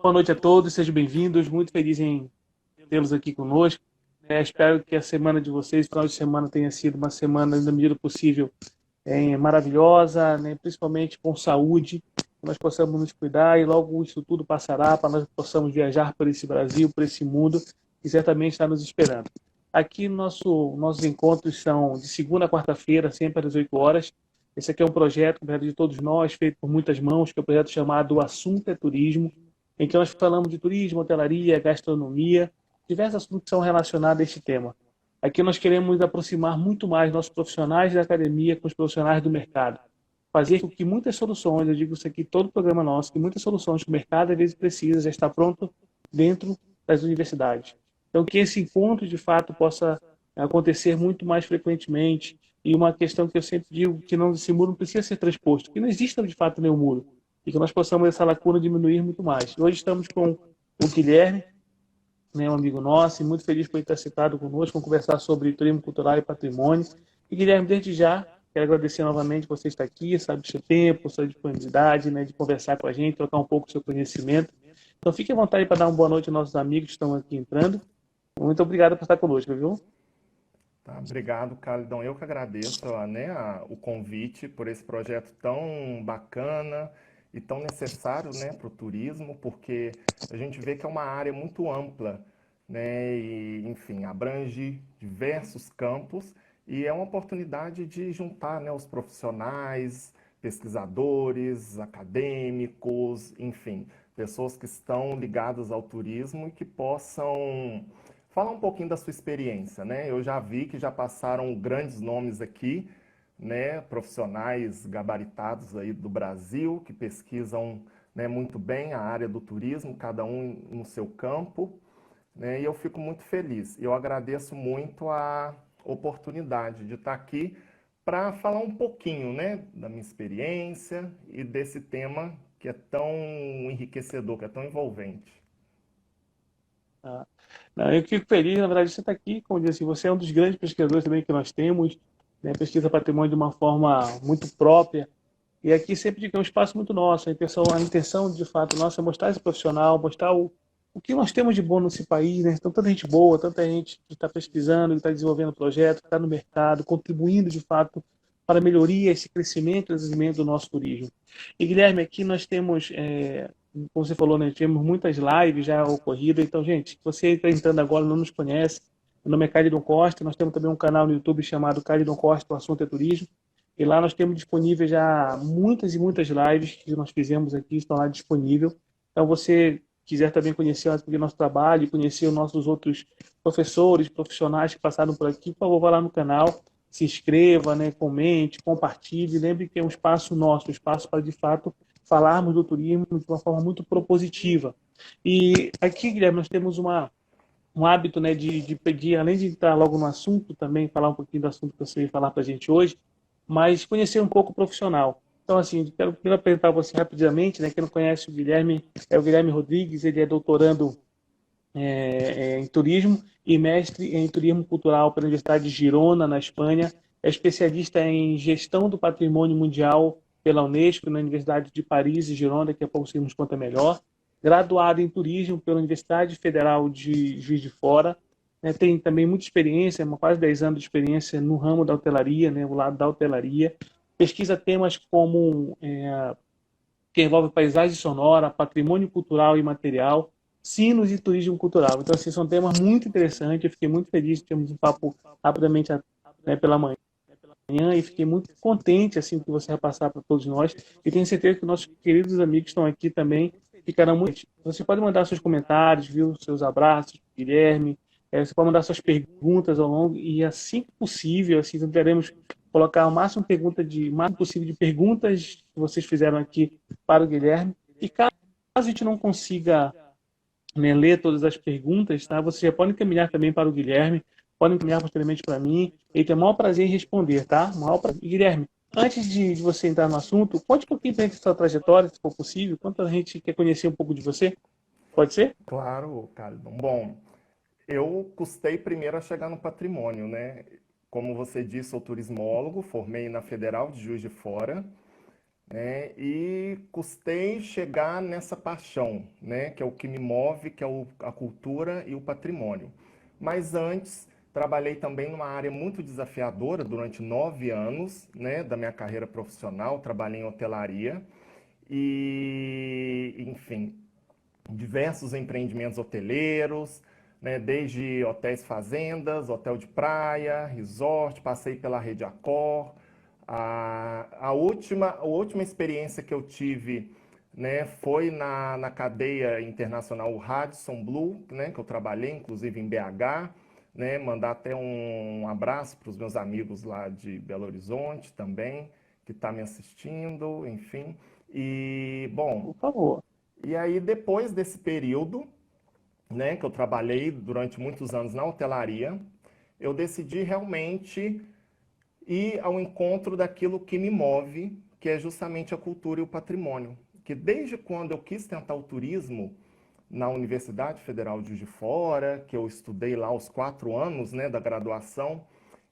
Boa noite a todos, sejam bem-vindos. Muito feliz em tê-los aqui conosco. Espero que a semana de vocês, o final de semana, tenha sido uma semana, na medida do possível, maravilhosa, né? Principalmente com saúde, que nós possamos nos cuidar e logo isso tudo passará para nós possamos viajar por esse Brasil, por esse mundo, que certamente está nos esperando. Aqui, nossos encontros são de segunda a quarta-feira, sempre às 8 horas. Esse aqui é um projeto de todos nós, feito por muitas mãos, que é um projeto chamado O Assunto é Turismo, em que nós falamos de turismo, hotelaria, gastronomia, diversos assuntos que são relacionados a este tema. Aqui nós queremos aproximar muito mais nossos profissionais da academia com os profissionais do mercado. Fazer com que muitas soluções, eu digo isso aqui todo o programa nosso, que muitas soluções que o mercado às vezes precisa já está pronto dentro das universidades. Então que esse encontro de fato possa acontecer muito mais frequentemente. E uma questão que eu sempre digo, que não, esse muro não precisa ser transposto, que não exista de fato nenhum muro, e que nós possamos essa lacuna diminuir muito mais. Hoje estamos com o Guilherme, né, um amigo nosso, e muito feliz por ele estar citado conosco, vamos conversar sobre turismo cultural e patrimônio. E Guilherme, desde já, quero agradecer novamente você estar aqui, sabe, do seu tempo, sua disponibilidade, né, de conversar com a gente, trocar um pouco do seu conhecimento. Então fique à vontade para dar uma boa noite aos nossos amigos que estão aqui entrando. Muito obrigado por estar conosco, viu? Tá, obrigado, Calidão. Eu que agradeço, o convite por esse projeto tão bacana e tão necessário, né, para o turismo, porque a gente vê que é uma área muito ampla, né, e, enfim, abrange diversos campos e é uma oportunidade de juntar, né, os profissionais, pesquisadores, acadêmicos, enfim, pessoas que estão ligadas ao turismo e que possam falar um pouquinho da sua experiência, né? Eu já vi que já passaram grandes nomes aqui, né? Profissionais gabaritados aí do Brasil que pesquisam, né, muito bem a área do turismo, cada um no seu campo, né? E eu fico muito feliz. Eu agradeço muito a oportunidade de estar aqui para falar um pouquinho, né, da minha experiência e desse tema que é tão enriquecedor, que é tão envolvente. Ah, não, eu fico feliz, na verdade, você está aqui, como eu disse, você é um dos grandes pesquisadores também que nós temos, né, pesquisa patrimônio de uma forma muito própria, e aqui sempre é um espaço muito nosso, a intenção de fato nossa é mostrar esse profissional, mostrar o que nós temos de bom nesse país, né? Então, tanta gente boa, tanta gente que está pesquisando, que está desenvolvendo projetos, que está no mercado, contribuindo de fato para a melhoria, esse crescimento e desenvolvimento do nosso turismo. E Guilherme, aqui nós temos como você falou, né, temos muitas lives já ocorridas. Então, gente, se você está entrando agora e não nos conhece, meu nome é Calidon Costa. Nós temos também um canal no YouTube chamado Calidon Costa, o assunto é turismo. E lá nós temos disponíveis já muitas e muitas lives que nós fizemos aqui, estão lá disponíveis. Então, você quiser também conhecer o nosso trabalho e conhecer os nossos outros professores, profissionais que passaram por aqui, por favor, vá lá no canal, se inscreva, né, comente, compartilhe. Lembre que é um espaço nosso, um espaço para, de fato, falarmos do turismo de uma forma muito propositiva. E aqui, Guilherme, nós temos um hábito, né, de pedir, além de entrar logo no assunto, também falar um pouquinho do assunto que você veio falar para a gente hoje, mas conhecer um pouco o profissional. Então, assim, quero primeiro apresentar você rapidamente, né, quem não conhece o Guilherme, é o Guilherme Rodrigues, ele é doutorando em turismo e mestre em turismo cultural pela Universidade de Girona, na Espanha. É especialista em gestão do patrimônio mundial pela Unesco, na Universidade de Paris e Girona, que a pouco você nos conta melhor. Graduado em turismo pela Universidade Federal de Juiz de Fora. Tem também muita experiência, quase 10 anos de experiência no ramo da hotelaria, né, o lado da hotelaria. Pesquisa temas como que envolve paisagem sonora, patrimônio cultural e material, sinos e turismo cultural. Então, assim, são temas muito interessantes. Eu fiquei muito feliz de termos um papo rapidamente, né, pela manhã e fiquei muito contente assim que você vai passar para todos nós. E tenho certeza que nossos queridos amigos que estão aqui também ficarão muito. Você pode mandar seus comentários, viu? Seus abraços, Guilherme. Você pode mandar suas perguntas ao longo e assim que possível, assim tentaremos colocar o máximo possível de perguntas que vocês fizeram aqui para o Guilherme. E caso a gente não consiga, né, ler todas as perguntas, tá? Você já pode encaminhar também para o Guilherme, pode encaminhar posteriormente para mim. Ele tem o maior prazer em responder, tá? E Guilherme, antes de você entrar no assunto, conte um pouquinho para a gente da sua trajetória, se for possível. Quanto a gente quer conhecer um pouco de você? Pode ser? Claro, Calidão. Bom, eu custei primeiro a chegar no patrimônio, né? Como você disse, sou turismólogo, formei na Federal de Juiz de Fora. né? E custei chegar nessa paixão, né? Que é o que me move, que é a cultura e o patrimônio. Mas antes, trabalhei também numa área muito desafiadora durante 9 anos, né? Da minha carreira profissional, trabalhei em hotelaria e, enfim, diversos empreendimentos hoteleiros, né, desde hotéis fazendas, hotel de praia, resort, passei pela rede Accor. A última experiência que eu tive, né, foi na cadeia internacional Radisson Blu, né, que eu trabalhei, inclusive em BH, né, mandar até um abraço para os meus amigos lá de Belo Horizonte também, que está me assistindo, enfim. E, bom, Por favor. e aí, depois desse período, né, que eu trabalhei durante muitos anos na hotelaria, eu decidi realmente ir ao encontro daquilo que me move, que é justamente a cultura e o patrimônio. Que desde quando eu quis tentar o turismo na Universidade Federal de Juiz de Fora, que eu estudei lá os 4 anos, né, da graduação,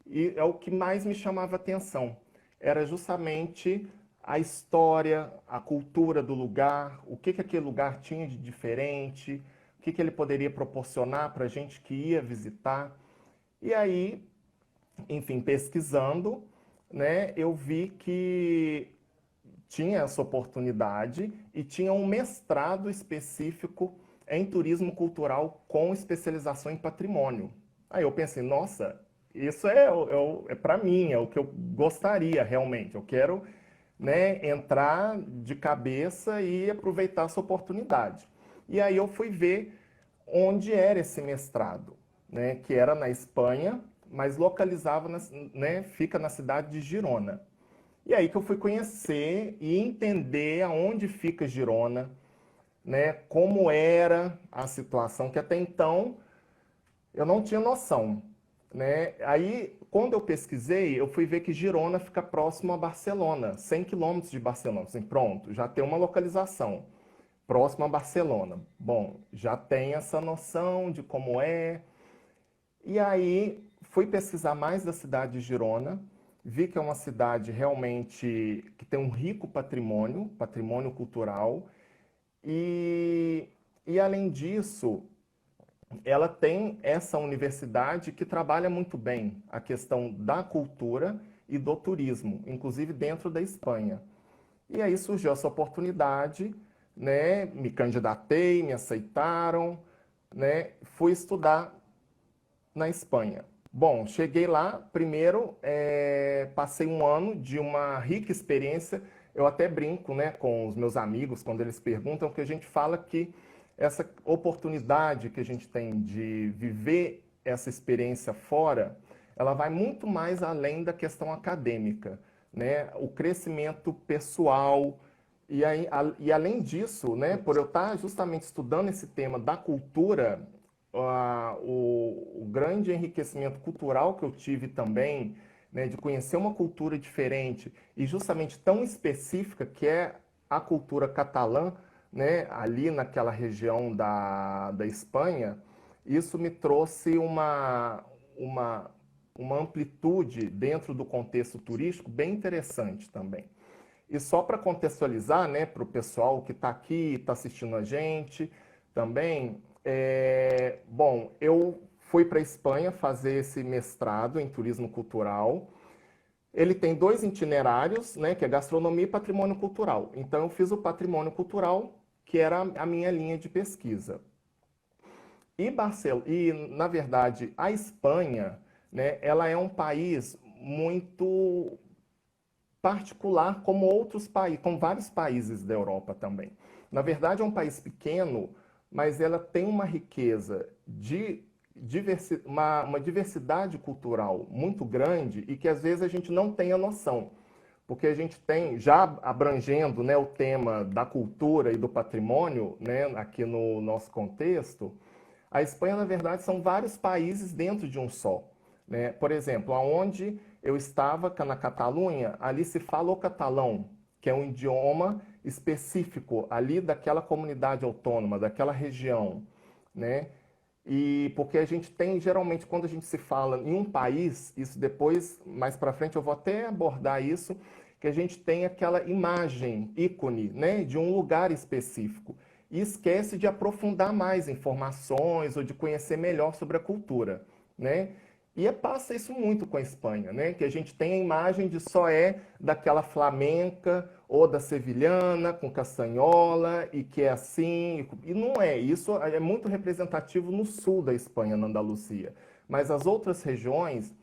e é o que mais me chamava atenção. Era justamente a história, a cultura do lugar, o que aquele lugar tinha de diferente, o que ele poderia proporcionar para a gente que ia visitar. E aí, enfim, pesquisando, né, eu vi que tinha essa oportunidade e tinha um mestrado específico em turismo cultural com especialização em patrimônio. Aí eu pensei, nossa, isso é para mim, é o que eu gostaria realmente. Eu quero, né, entrar de cabeça e aproveitar essa oportunidade. E aí eu fui ver onde era esse mestrado, né, que era na Espanha, mas localizava, né, fica na cidade de Girona. E aí que eu fui conhecer e entender aonde fica Girona, né? Como era a situação, que até então eu não tinha noção, né? Aí, quando eu pesquisei, eu fui ver que Girona fica próximo a Barcelona, 100 quilômetros de Barcelona. Assim, pronto, já tem uma localização próximo a Barcelona. Bom, já tem essa noção de como é. E aí fui pesquisar mais da cidade de Girona, vi que é uma cidade realmente que tem um rico patrimônio, patrimônio cultural, e, e além disso, ela tem essa universidade que trabalha muito bem a questão da cultura e do turismo, inclusive dentro da Espanha. E aí surgiu essa oportunidade, né? Me candidatei, me aceitaram, né? Fui estudar na Espanha. Bom, cheguei lá, primeiro passei um ano de uma rica experiência. Eu até brinco, né, com os meus amigos quando eles perguntam, que a gente fala que essa oportunidade que a gente tem de viver essa experiência fora, ela vai muito mais além da questão acadêmica, né? O crescimento pessoal, e além disso, né, por eu estar justamente estudando esse tema da cultura, o grande enriquecimento cultural que eu tive também, né, de conhecer uma cultura diferente e justamente tão específica que é a cultura catalã, né, ali naquela região da Espanha, isso me trouxe uma, uma amplitude dentro do contexto turístico bem interessante também. E só para contextualizar, né, para o pessoal que está aqui, está assistindo a gente também, bom, eu fui para a Espanha fazer esse mestrado em turismo cultural. Ele tem dois itinerários, né, que é gastronomia e patrimônio cultural. Então eu fiz o patrimônio cultural, que era a minha linha de pesquisa. E na verdade, a Espanha, né, ela é um país muito particular como outros países, como vários países da Europa também. Na verdade, é um país pequeno, mas ela tem uma riqueza uma diversidade cultural muito grande e que às vezes a gente não tem a noção. Porque a gente tem, já abrangendo, né, o tema da cultura e do patrimônio, né, aqui no nosso contexto, a Espanha, na verdade, são vários países dentro de um só, né? Por exemplo, aonde eu estava, na Catalunha, ali se fala o catalão, que é um idioma específico ali daquela comunidade autônoma, daquela região, né? E porque a gente tem, geralmente, quando a gente se fala em um país, isso depois, mais para frente, eu vou até abordar isso, que a gente tem aquela imagem, ícone, né, de um lugar específico e esquece de aprofundar mais informações ou de conhecer melhor sobre a cultura, né? E passa isso muito com a Espanha, né? Que a gente tem a imagem de só daquela flamenca ou da sevilhana com castanhola e que é assim. E não é. Isso é muito representativo no sul da Espanha, na Andaluzia. Mas as outras regiões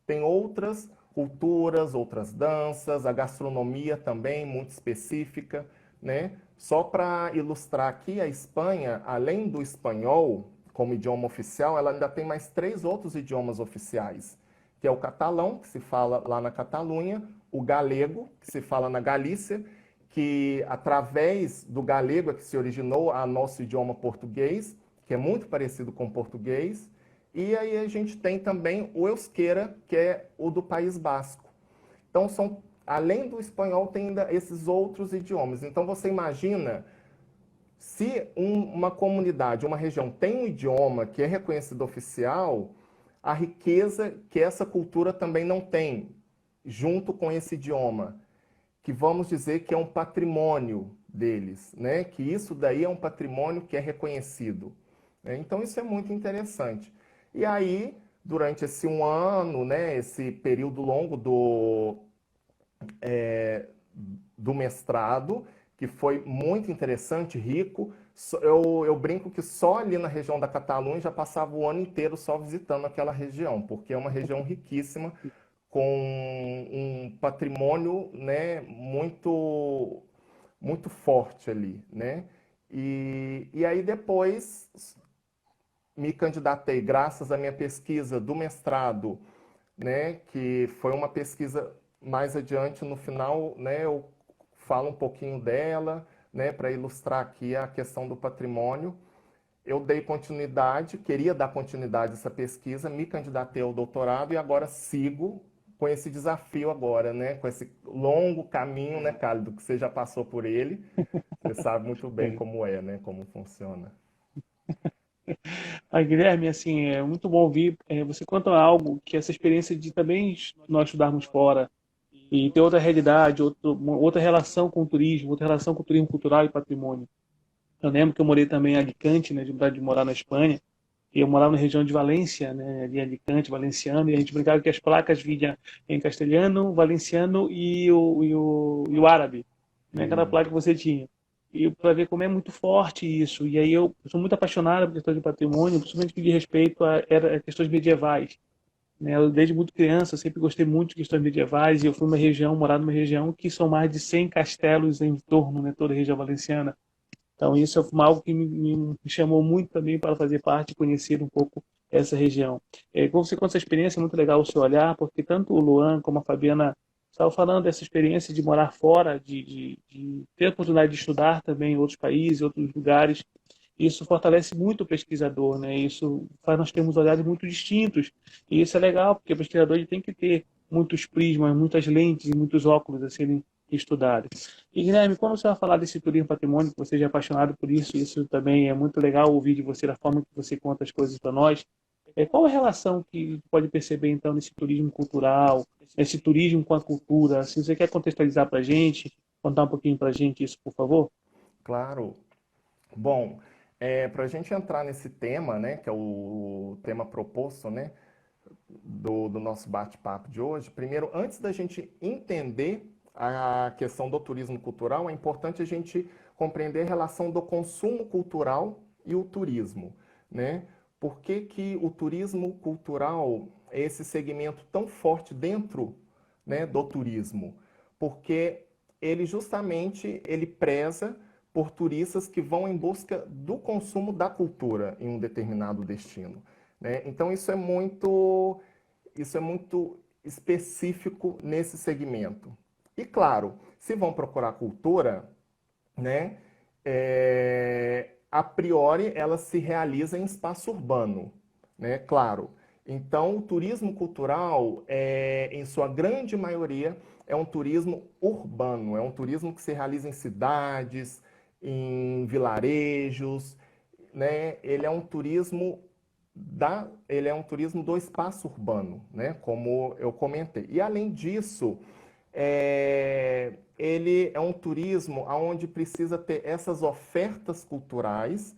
têm outras culturas, outras danças, a gastronomia também muito específica, né? Só para ilustrar aqui, a Espanha, além do espanhol como idioma oficial, ela ainda tem mais 3 outros idiomas oficiais, que é o catalão, que se fala lá na Catalunha, o galego, que se fala na Galícia, que através do galego é que se originou a nosso idioma português, que é muito parecido com o português, e aí a gente tem também o euskera, que é o do País Basco. Então, além do espanhol, tem ainda esses outros idiomas. Então, você imagina, se uma comunidade, uma região tem um idioma que é reconhecido oficial, a riqueza que essa cultura também não tem, junto com esse idioma, que vamos dizer que é um patrimônio deles, né? Que isso daí é um patrimônio que é reconhecido, né? Então, isso é muito interessante. E aí, durante esse 1 ano, né, esse período longo do mestrado, que foi muito interessante, rico. Eu brinco que só ali na região da Catalunha já passava o ano inteiro só visitando aquela região, porque é uma região riquíssima, com um patrimônio, né, muito, muito forte ali, né? E aí depois me candidatei, graças à minha pesquisa do mestrado, né, que foi uma pesquisa mais adiante no final, né, eu falo um pouquinho dela, né, para ilustrar aqui a questão do patrimônio. Eu dei continuidade, queria dar continuidade a essa pesquisa, me candidatei ao doutorado e agora sigo com esse desafio agora, né, com esse longo caminho, né, Cálido, que você já passou por ele, você sabe muito bem É. como é, né, como funciona. Guilherme, assim, é muito bom ouvir você conta algo que essa experiência de também nós estudarmos fora e ter outra realidade, outra relação com o turismo, outra relação com o turismo cultural e patrimônio. Eu lembro que eu morei também em Alicante, né, de morar na Espanha, e eu morava na região de Valência, né, ali em Alicante, valenciano, e a gente brincava que as placas vinham em castelhano, valenciano e o árabe, né, cada E, placa que você tinha. E para ver como é muito forte isso. E aí eu sou muito apaixonado por questões de patrimônio, principalmente que diz respeito a questões medievais. Né? Eu, desde muito criança, eu sempre gostei muito de questões medievais e eu fui morar numa região que são mais de 100 castelos em torno, né, toda a região valenciana. Então, isso é algo que me chamou muito também para fazer parte e conhecer um pouco essa região. Como você conta essa experiência, é muito legal o seu olhar, porque tanto o Luan como a Fabiana estavam falando dessa experiência de morar fora, de ter a oportunidade de estudar também em outros países, outros lugares. Isso fortalece muito o pesquisador, né? Isso faz nós termos olhares muito distintos. E isso é legal, porque o pesquisador ele tem que ter muitos prismas, muitas lentes e muitos óculos a serem estudados. E Guilherme, quando você vai falar desse turismo patrimônio, que você já é apaixonado por isso também é muito legal ouvir de você, da forma que você conta as coisas para nós. Qual a relação que pode perceber, então, nesse turismo cultural, nesse turismo com a cultura? Se você quer contextualizar para a gente, contar um pouquinho para a gente isso, por favor? claro, bom, para a gente entrar nesse tema, né, que é o tema proposto, né, do nosso bate-papo de hoje, primeiro, antes da gente entender a questão do turismo cultural, é importante a gente compreender a relação do consumo cultural e o turismo, né? Por que que o turismo cultural é esse segmento tão forte dentro, né, do turismo? Porque ele justamente ele preza por turistas que vão em busca do consumo da cultura em um determinado destino, né? Então isso é muito específico nesse segmento. E claro, se vão procurar cultura, né, a priori ela se realiza em espaço urbano, né, claro. Então, o turismo cultural, em sua grande maioria, é um turismo urbano, é um turismo que se realiza em cidades, em vilarejos, né? Ele é um turismo do espaço urbano, né? Como eu comentei. E além disso, ele é um turismo onde precisa ter essas ofertas culturais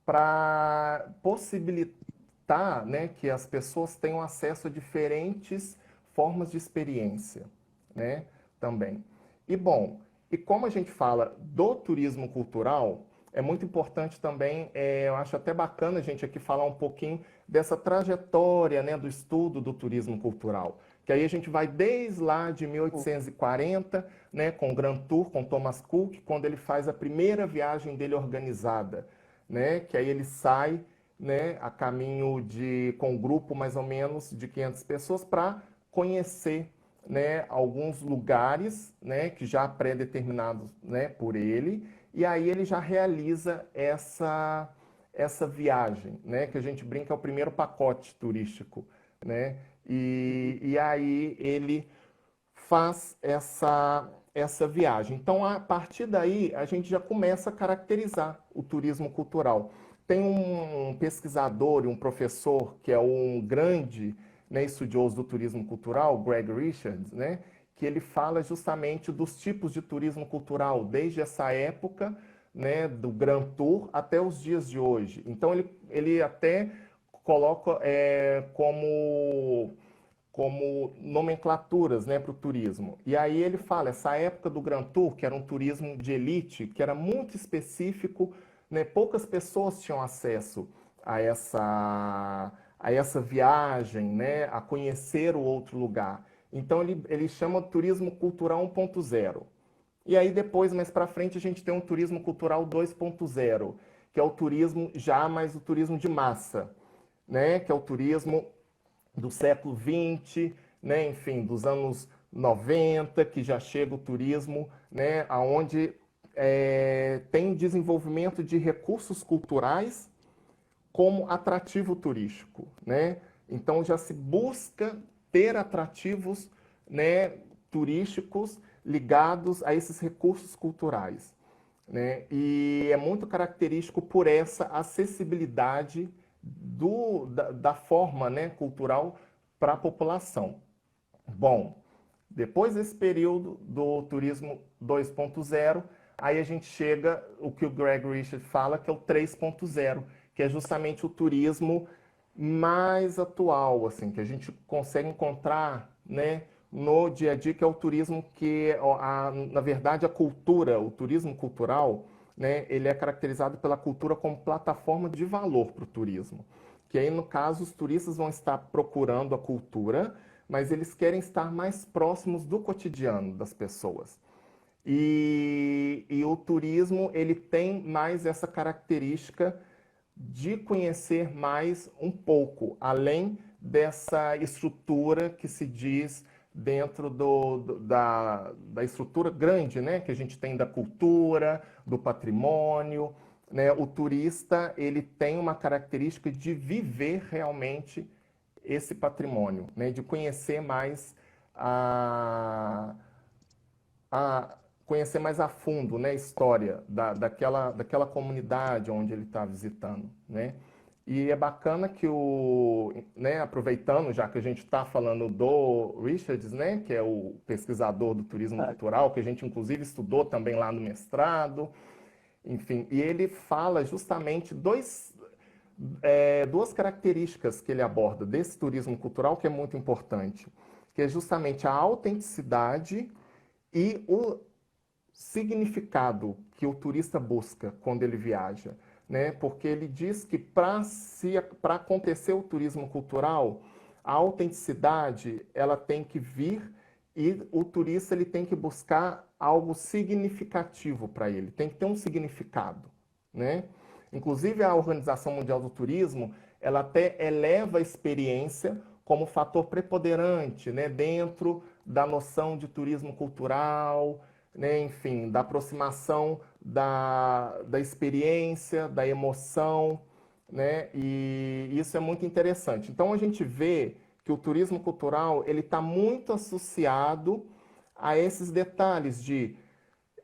para possibilitar, né, que as pessoas tenham acesso a diferentes formas de experiência, né, também. E bom, e como a gente fala do turismo cultural, é muito importante também, eu acho até bacana a gente aqui falar um pouquinho dessa trajetória, né, do estudo do turismo cultural. Que aí a gente vai desde lá de 1840, né, com o Grand Tour, com Thomas Cook, quando ele faz a primeira viagem dele organizada, né, que aí ele sai, né, a caminho com um grupo mais ou menos de 500 pessoas para conhecer, né, alguns lugares, né, que já pré-determinados, né, por ele, e aí ele já realiza essa viagem, né, que a gente brinca é o primeiro pacote turístico, né, e aí ele faz essa viagem. Então, a partir daí, a gente já começa a caracterizar o turismo cultural. Tem um pesquisador e um professor que é um grande, né, estudioso do turismo cultural, Greg Richards, né, que ele fala justamente dos tipos de turismo cultural, desde essa época, né, do Grand Tour até os dias de hoje. Então, ele até coloca como nomenclaturas, né, para o turismo. E aí ele fala, essa época do Grand Tour, que era um turismo de elite, que era muito específico, né, poucas pessoas tinham acesso a essa viagem, né, a conhecer o outro lugar. Então ele chama de turismo cultural 1.0. E aí depois, mais para frente, a gente tem um turismo cultural 2.0, que é o turismo já mais o turismo de massa, né, que é o turismo do século XX, né, enfim, dos anos 90, que já chega o turismo, né, onde tem desenvolvimento de recursos culturais como atrativo turístico, né? Então já se busca ter atrativos, né, turísticos ligados a esses recursos culturais, né? E é muito característico por essa acessibilidade da forma, né, cultural para a população. Bom, depois desse período do turismo 2.0, aí a gente chega o que o Greg Richard fala, que é o 3.0, que é justamente o turismo mais atual, assim, que a gente consegue encontrar, né, no dia a dia, que é o turismo que, na verdade, a cultura, o turismo cultural, né, ele é caracterizado pela cultura como plataforma de valor para o turismo. Que aí, no caso, os turistas vão estar procurando a cultura, mas eles querem estar mais próximos do cotidiano das pessoas. E o turismo, ele tem mais essa característica de conhecer mais um pouco, além dessa estrutura que se diz dentro da estrutura grande, né, que a gente tem da cultura, do patrimônio, né? O turista, ele tem uma característica de viver realmente esse patrimônio, né, de conhecer mais a, a conhecer mais a fundo, né, a história daquela comunidade onde ele está visitando, né? E é bacana que né, aproveitando, já que a gente está falando do Richards, né, que é o pesquisador do turismo cultural, que a gente inclusive estudou também lá no mestrado, enfim, e ele fala justamente duas características que ele aborda desse turismo cultural que é muito importante, que é justamente a autenticidade e o significado que o turista busca quando ele viaja, né? Porque ele diz que para acontecer o turismo cultural, a autenticidade ela tem que vir e o turista ele tem que buscar algo significativo para ele, tem que ter um significado, né? Inclusive a Organização Mundial do Turismo, ela até eleva a experiência como fator preponderante, né, dentro da noção de turismo cultural, né, enfim, da aproximação da experiência, da emoção, né, e isso é muito interessante. Então a gente vê que o turismo cultural ele está muito associado a esses detalhes de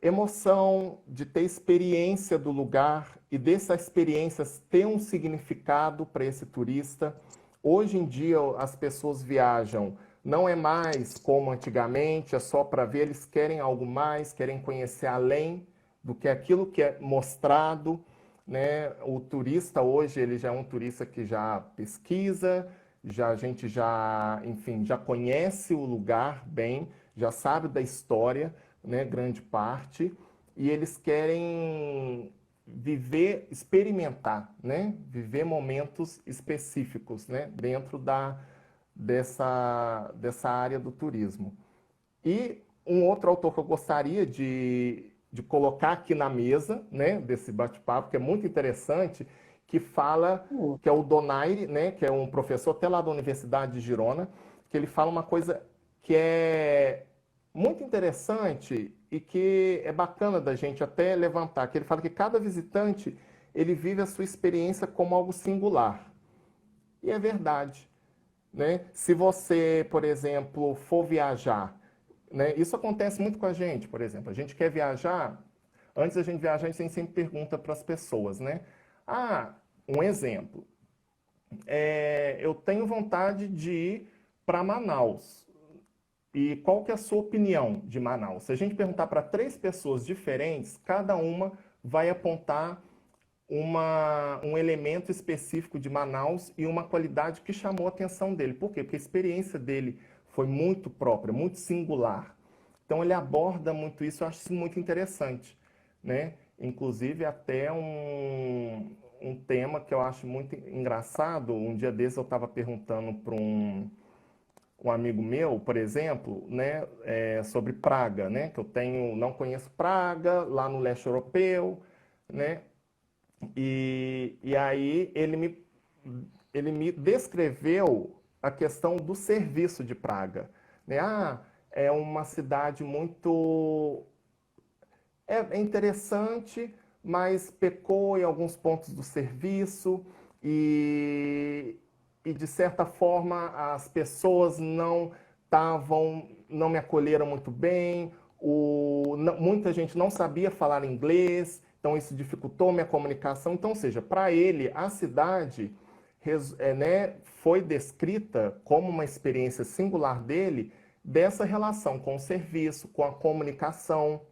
emoção, de ter experiência do lugar e dessas experiências ter um significado para esse turista. Hoje em dia as pessoas viajam não é mais como antigamente, é só para ver, eles querem algo mais, querem conhecer além do que aquilo que é mostrado, né? O turista hoje, ele já é um turista que já pesquisa, já a gente já, enfim, já conhece o lugar bem, já sabe da história, né, grande parte, e eles querem viver, experimentar, né? Viver momentos específicos, né? Dentro dessa área do turismo. E um outro autor que eu gostaria de colocar aqui na mesa, né? Desse bate-papo, que é muito interessante, que fala, Pô, que é o Donaire, né? Que é um professor até lá da Universidade de Girona, que ele fala uma coisa que é muito interessante e que é bacana da gente até levantar, que ele fala que cada visitante ele vive a sua experiência como algo singular. E é verdade, né? Se você, por exemplo, for viajar, né? Isso acontece muito com a gente, por exemplo. A gente quer viajar, antes da gente viajar, a gente sempre pergunta para as pessoas, né? Ah, um exemplo. Eu tenho vontade de ir para Manaus. E qual que é a sua opinião de Manaus? Se a gente perguntar para três pessoas diferentes, cada uma vai apontar um elemento específico de Manaus e uma qualidade que chamou a atenção dele. Por quê? Porque a experiência dele foi muito própria, muito singular. Então ele aborda muito isso, eu acho isso muito interessante, né? Inclusive até um tema que eu acho muito engraçado. Um dia desses eu estava perguntando para um amigo meu, por exemplo, né, sobre Praga, né? Que eu tenho, não conheço Praga, lá no leste europeu, né? E aí ele me descreveu a questão do serviço de Praga, né? Ah, é uma cidade muito é interessante, mas pecou em alguns pontos do serviço e, e de certa forma as pessoas não me acolheram muito bem. Muita gente não sabia falar inglês, então isso dificultou minha comunicação. Então, ou seja, para ele, a cidade né, foi descrita como uma experiência singular dele dessa relação com o serviço, com a comunicação.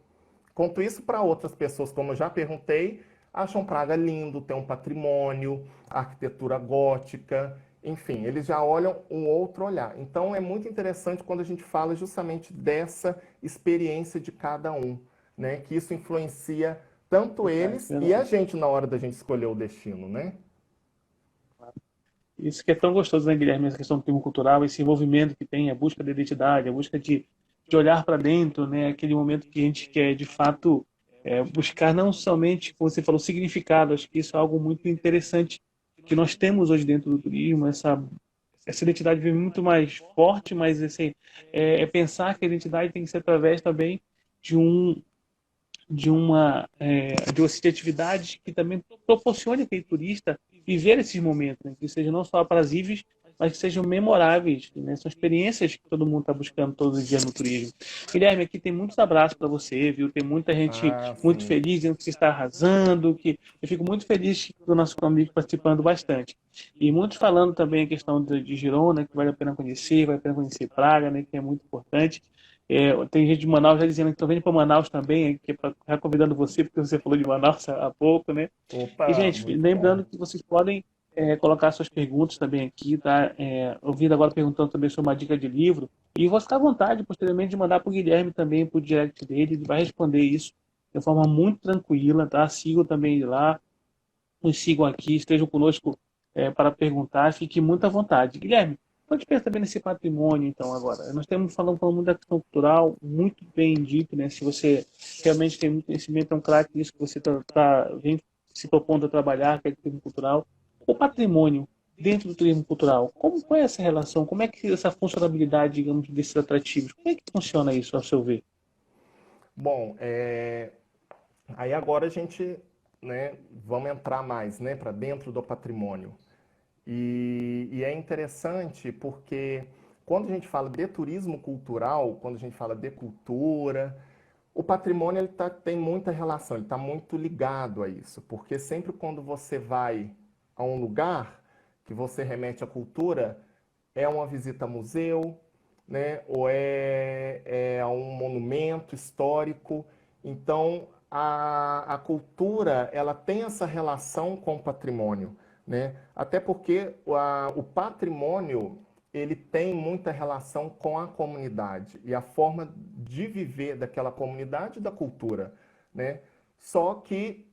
Conto isso para outras pessoas, como eu já perguntei, acham Praga lindo, tem um patrimônio, arquitetura gótica, enfim, eles já olham um outro olhar. Então é muito interessante quando a gente fala justamente dessa experiência de cada um, né? Que isso influencia tanto verdade, eles e a verdade. gente na hora da gente escolher o destino, né? Isso que é tão gostoso, né, Guilherme? Essa questão do termo cultural, esse envolvimento que tem, a busca da identidade, a busca de olhar para dentro, né? Aquele momento que a gente quer, de fato, buscar não somente, como você falou, significado. Acho que isso é algo muito interessante que nós temos hoje dentro do turismo. Essa identidade vem muito mais forte, mas assim, é pensar que a identidade tem que ser através também de um de uma atividade que também proporcione aquele turista viver esses momentos, né? Que sejam não só aprazíveis, mas que sejam memoráveis, né? São experiências que todo mundo está buscando todos os dias no turismo. Guilherme, aqui tem muitos abraços para você, viu? Tem muita gente Ah, muito sim. feliz dizendo que você está arrasando, que eu fico muito feliz do nosso amigo participando bastante. E muitos falando também a questão de Girona, que vale a pena conhecer, vale a pena conhecer Praga, né? Que é muito importante. Tem gente de Manaus já dizendo que estão vindo para Manaus também, que já convidando você, porque você falou de Manaus há pouco, né? E, Opa, gente, muito bom. lembrando que vocês podem colocar suas perguntas também aqui, tá? Ouvindo agora perguntando também sobre uma dica de livro. E você está à vontade, posteriormente, de mandar para o Guilherme também, para o direct dele, ele vai responder isso de forma muito tranquila, tá? Sigam também ele lá, nos sigam aqui, estejam conosco para perguntar, fique muito à vontade. Guilherme, pode pensar também nesse patrimônio, então, agora. Nós estamos falando muito da questão cultural, muito bem dito, né? Se você realmente tem muito conhecimento, é um craque nisso que você vem se propondo a trabalhar, que é o turismo cultural. O patrimônio dentro do turismo cultural, qual é essa relação? Como é que essa funcionalidade, digamos, desses atrativos, como é que funciona isso, ao seu ver? Bom, aí agora a gente, né, vamos entrar mais, né, para dentro do patrimônio. E é interessante porque quando a gente fala de turismo cultural, quando a gente fala de cultura, o patrimônio tem muita relação, ele está muito ligado a isso. Porque sempre quando você vai a um lugar que você remete à cultura, é uma visita a museu, né? Ou é um monumento histórico. Então, a cultura, ela tem essa relação com o patrimônio, né? Até porque o patrimônio, ele tem muita relação com a comunidade e a forma de viver daquela comunidade e da cultura, né? Só que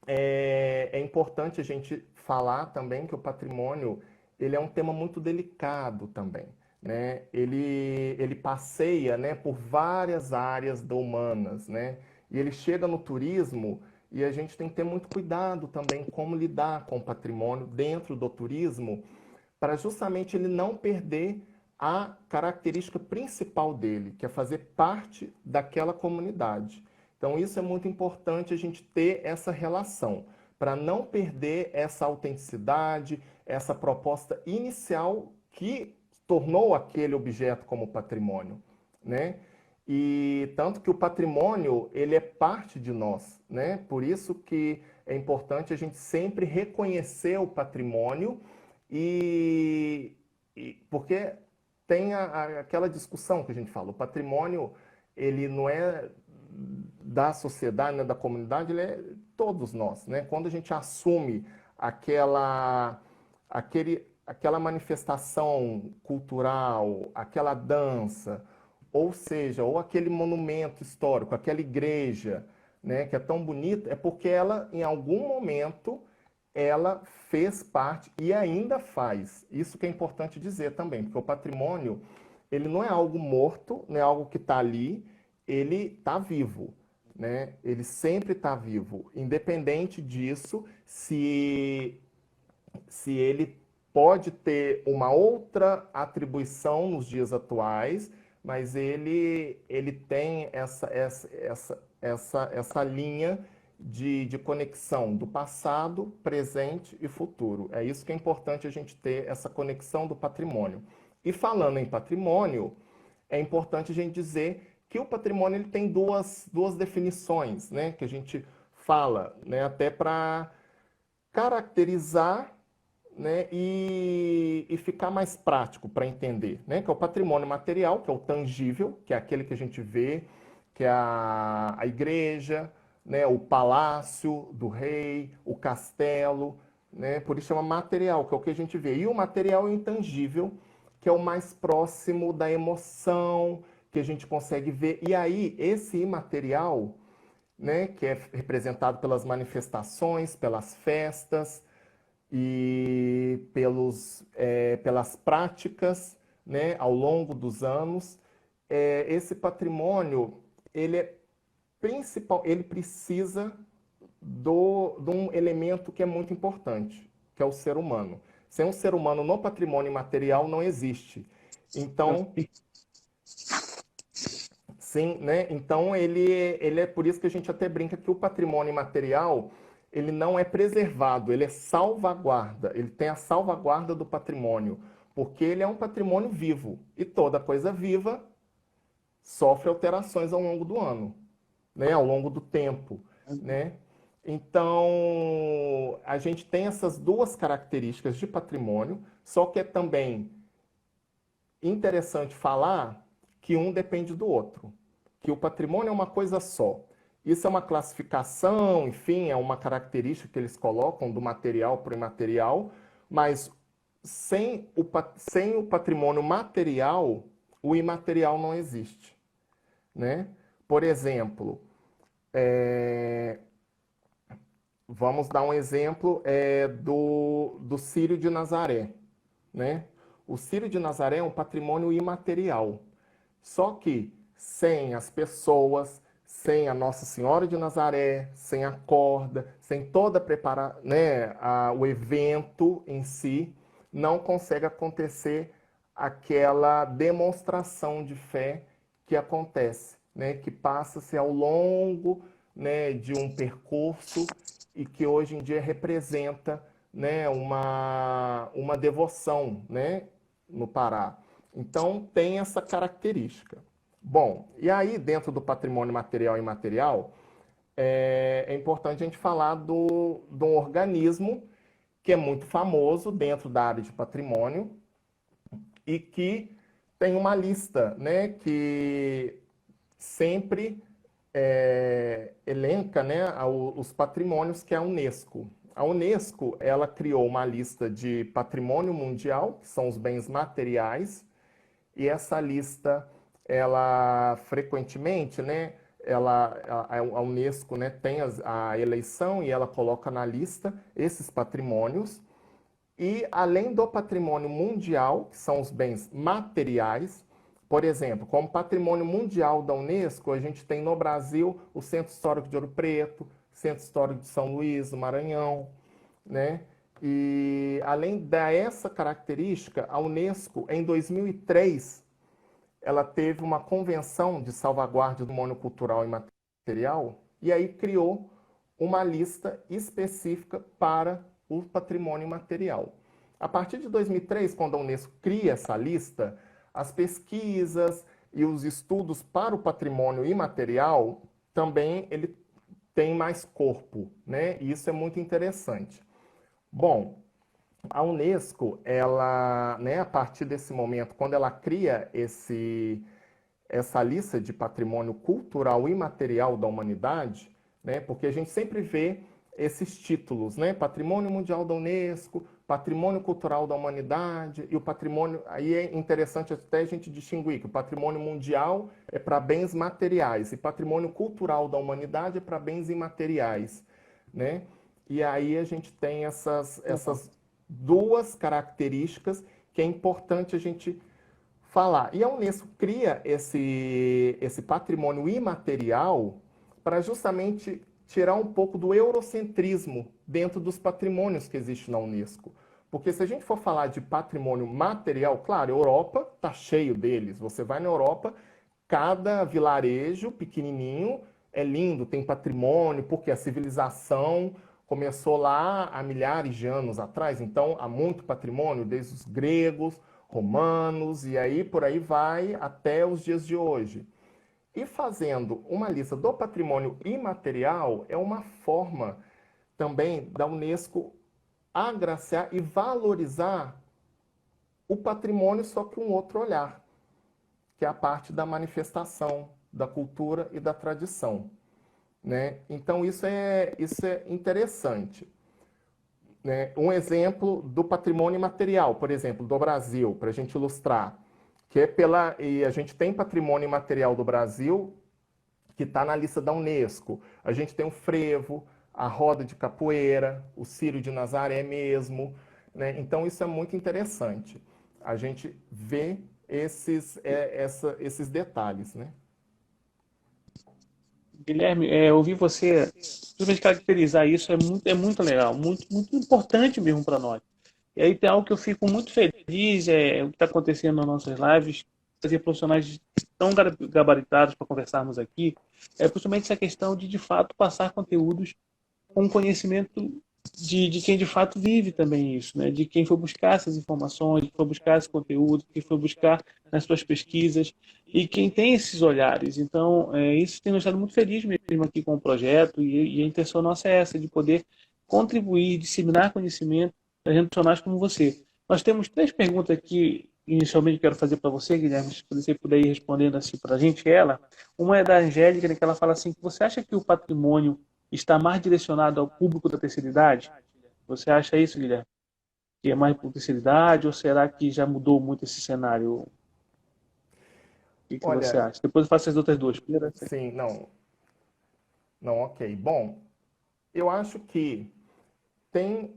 é importante a gente falar também que o patrimônio, ele é um tema muito delicado também, né? Ele passeia, né, por várias áreas da humanas, né? E ele chega no turismo e a gente tem que ter muito cuidado também como lidar com o patrimônio dentro do turismo, para justamente ele não perder a característica principal dele, que é fazer parte daquela comunidade. Então, isso é muito importante a gente ter essa relação, para não perder essa autenticidade, essa proposta inicial que tornou aquele objeto como patrimônio, né? E tanto que o patrimônio, ele é parte de nós, né? Por isso que é importante a gente sempre reconhecer o patrimônio e, porque tem aquela discussão que a gente fala, o patrimônio, ele não é da sociedade, né, da comunidade, ele é todos nós, né? Quando a gente assume aquela manifestação cultural, aquela dança, ou seja, ou aquele monumento histórico, aquela igreja, né, que é tão bonita, é porque ela, em algum momento, ela fez parte e ainda faz. Isso que é importante dizer também, porque o patrimônio, ele não é algo morto, não é algo que está ali, ele está vivo, né? Ele sempre está vivo, independente disso, se ele pode ter uma outra atribuição nos dias atuais, mas ele tem essa linha de conexão do passado, presente e futuro. É isso que é importante a gente ter, essa conexão do patrimônio. E falando em patrimônio, é importante a gente dizer que o patrimônio ele tem duas definições, né, que a gente fala, né, até para caracterizar, né, e ficar mais prático para entender, né, que é o patrimônio material, que é o tangível, que é aquele que a gente vê, que é a igreja, né, o palácio do rei, o castelo, né, por isso chama material, que é o que a gente vê. E o material intangível, que é o mais próximo da emoção, que a gente consegue ver. E aí, esse imaterial, né, que é representado pelas manifestações, pelas festas e pelas práticas, né, ao longo dos anos, esse patrimônio ele é principal, ele precisa de um elemento que é muito importante, que é o ser humano. Sem um ser humano no patrimônio imaterial não existe. Então, sim, né? Então ele é por isso que a gente até brinca que o patrimônio imaterial ele não é preservado, ele é salvaguarda. Ele tem a salvaguarda do patrimônio, porque ele é um patrimônio vivo e toda coisa viva sofre alterações ao longo do ano, né? Ao longo do tempo, né? Então a gente tem essas duas características de patrimônio, só que é também interessante falar que um depende do outro, que o patrimônio é uma coisa só. Isso é uma classificação, enfim, é uma característica que eles colocam do material para o imaterial, mas sem o patrimônio material, o imaterial não existe, né? Por exemplo, vamos dar um exemplo do Círio de Nazaré, né? O Círio de Nazaré é um patrimônio imaterial. Só que sem as pessoas, sem a Nossa Senhora de Nazaré, sem a corda, sem toda né, o evento em si, não consegue acontecer aquela demonstração de fé que acontece, né, que passa-se ao longo, né, de um percurso e que hoje em dia representa, né, uma devoção, né, no Pará. Então, tem essa característica. Bom, e aí, dentro do patrimônio material e imaterial, é importante a gente falar de um organismo que é muito famoso dentro da área de patrimônio e que tem uma lista, né, que sempre elenca, né, os patrimônios que é a Unesco. A Unesco, ela criou uma lista de patrimônio mundial, que são os bens materiais, e essa lista, ela frequentemente, né, a Unesco, né, tem a eleição e ela coloca na lista esses patrimônios. E além do patrimônio mundial, que são os bens materiais, por exemplo, como patrimônio mundial da Unesco, a gente tem no Brasil o Centro Histórico de Ouro Preto, Centro Histórico de São Luís, do Maranhão, né? E além dessa característica, a Unesco, em 2003, ela teve uma convenção de salvaguarda do patrimônio cultural e material, e aí criou uma lista específica para o patrimônio material. A partir de 2003, quando a Unesco cria essa lista, as pesquisas e os estudos para o patrimônio imaterial também ele tem mais corpo, né? E isso é muito interessante. Bom, a Unesco, ela, né, a partir desse momento, quando ela cria essa lista de patrimônio cultural e material da humanidade, né, porque a gente sempre vê esses títulos, né, Patrimônio Mundial da Unesco, Patrimônio Cultural da Humanidade e o patrimônio. Aí é interessante até a gente distinguir que o patrimônio mundial é para bens materiais e patrimônio cultural da humanidade é para bens imateriais, né? E aí a gente tem essas duas características que é importante a gente falar. E a Unesco cria esse patrimônio imaterial para justamente tirar um pouco do eurocentrismo dentro dos patrimônios que existem na Unesco. Porque se a gente for falar de patrimônio material, claro, a Europa está cheio deles. Você vai na Europa, cada vilarejo pequenininho é lindo, tem patrimônio, porque a civilização começou lá há milhares de anos atrás, então há muito patrimônio, desde os gregos, romanos, e aí por aí vai até os dias de hoje. E fazendo uma lista do patrimônio imaterial é uma forma também da Unesco agraciar e valorizar o patrimônio, só que um outro olhar, que é a parte da manifestação, da cultura e da tradição, né? Então isso é interessante. Né? Um exemplo do patrimônio imaterial, por exemplo, do Brasil, para a gente ilustrar, que é e a gente tem patrimônio imaterial do Brasil que está na lista da Unesco. A gente tem o frevo, a roda de capoeira, o Círio de Nazaré mesmo, né? Então isso é muito interessante. A gente vê esses detalhes, né? Guilherme, ouvir você simplesmente caracterizar isso é muito legal, muito, muito importante mesmo para nós. E aí tem algo que eu fico muito feliz, o que está acontecendo nas nossas lives, trazer profissionais tão gabaritados para conversarmos aqui, é principalmente essa questão de fato, passar conteúdos com conhecimento de quem de fato vive também isso, né? De quem foi buscar essas informações, que foi buscar esse conteúdo, que foi buscar nas suas pesquisas e quem tem esses olhares. Então, isso tem nos deixado muito feliz mesmo aqui com o projeto e a intenção nossa é essa, de poder contribuir, disseminar conhecimento para gente profissionais como você. Nós temos três perguntas aqui, inicialmente quero fazer para você, Guilherme, se você puder ir respondendo assim para a gente, ela. Uma é da Angélica, né, que ela fala assim, que você acha que o patrimônio está mais direcionado ao público da terceira idade? Você acha isso, Guilherme? Que é mais por terceira idade ou será que já mudou muito esse cenário? O que você Olha, acha? Depois eu faço as outras duas. Primeiro, sim, não, não, ok. Bom, eu acho que tem,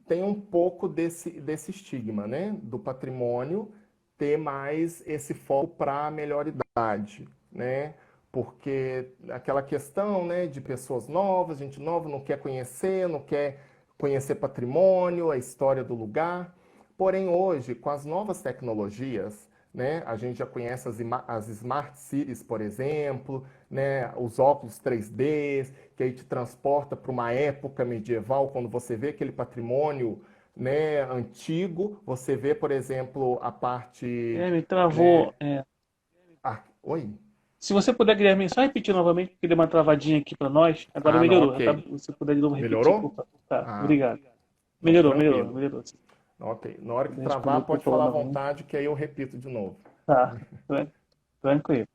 tem um pouco desse estigma, né? Do patrimônio ter mais esse foco para a melhor idade, né? Porque aquela questão, né, de pessoas novas, gente nova não quer conhecer, não quer conhecer patrimônio, a história do lugar. Porém, hoje, com as novas tecnologias, né, a gente já conhece as Smart Cities, por exemplo, né, os óculos 3D, que aí te transporta para uma época medieval, quando você vê aquele patrimônio, né, antigo, você vê, por exemplo, a parte, Me né, travou. oi? Se você puder, Guilherme, só repetir novamente, porque deu uma travadinha aqui para nós. Agora Ah, não, melhorou. ok. Se você puder de novo repetir, por Melhorou? favor. Tá, Ah, obrigado. não, Melhorou, melhorou, tranquilo. melhorou. Ok. Na hora que Puder travar, responder, por pode favor, falar à novamente. vontade, que aí eu repito de novo. Tá, tranquilo.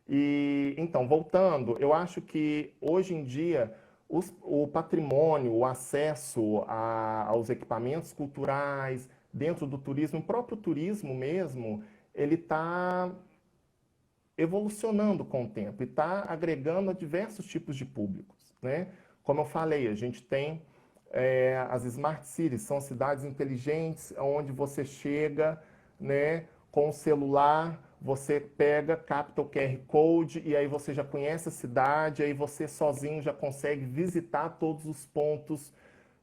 E então, voltando, eu acho que hoje em dia o patrimônio, o acesso aos equipamentos culturais, dentro do turismo, o próprio turismo mesmo, ele está evolucionando com o tempo e está agregando a diversos tipos de públicos, né? Como eu falei, a gente tem as Smart Cities, são cidades inteligentes, onde você chega, né, com o celular, você pega, capta o QR Code e aí você já conhece a cidade, aí você sozinho já consegue visitar todos os pontos